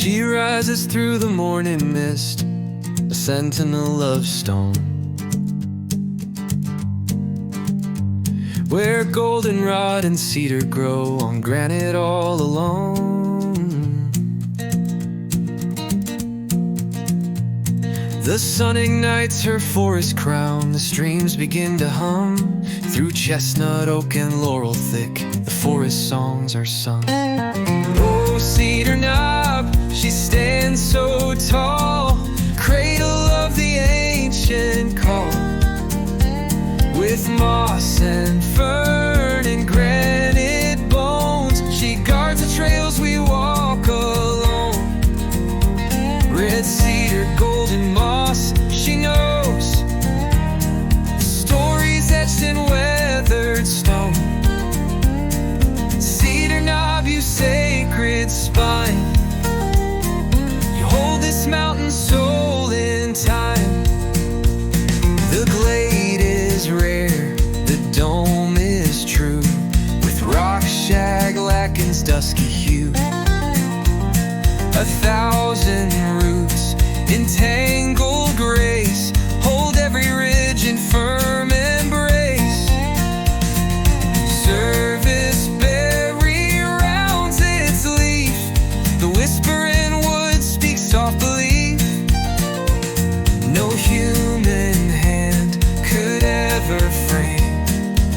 She rises through the morning mist, a sentinel of stone, where goldenrod and cedar grow on granite all alone. The sun ignites her forest crown, the streams begin to hum. Through chestnut, oak, and laurel thick, the forest songs are sung. Oh, Cedar Knob, she stands so tall, cradle of the ancient call. With moss and fern and granite bones, she guards the trails we walk alone. Red cedar, golden moss, she knows stories etched in weathered stone. Cedar Knob, you sacred spine, you hold this mountain soul in time. The glade is rare, the dome is true, with rock shag lichen's dusky hue. 1,000 roots, entangled grace, hold every ridge in firm embrace. Service berry rounds its leaf, the whispering wood speaks soft belief. No human hand could ever frame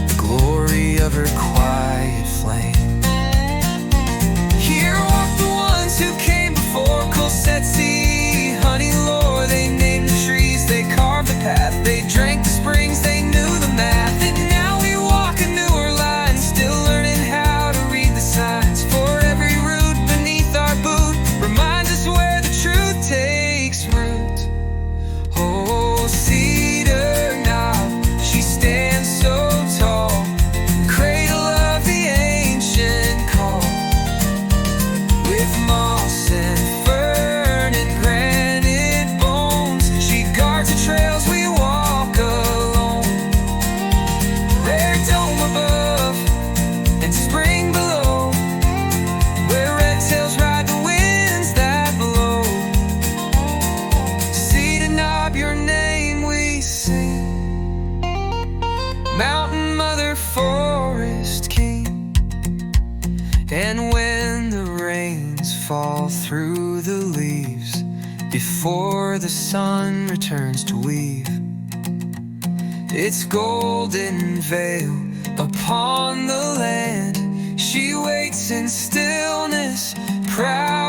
the glory of her quiet flame. Here walk the ones who came before, Colsetzi, honey lore. They named the trees, they carved the path, they drank the springs, they knew the math. And now we walk a newer line, still learning how to read the signs. For every root beneath our boot reminds us where the truth takes root. Oh, Cedar Knob, she stands so tall, cradle of the ancient call. With moss and fern and granite bones, she guards the trails we walk alone. Their dome above and spring below, where red tails ride the winds that blow. Cedar Knob, your name we sing, mountain mother, forest king. And when the rains fall through the leaves, before the sun returns to weave its golden veil upon the land, she waits in stillness, proud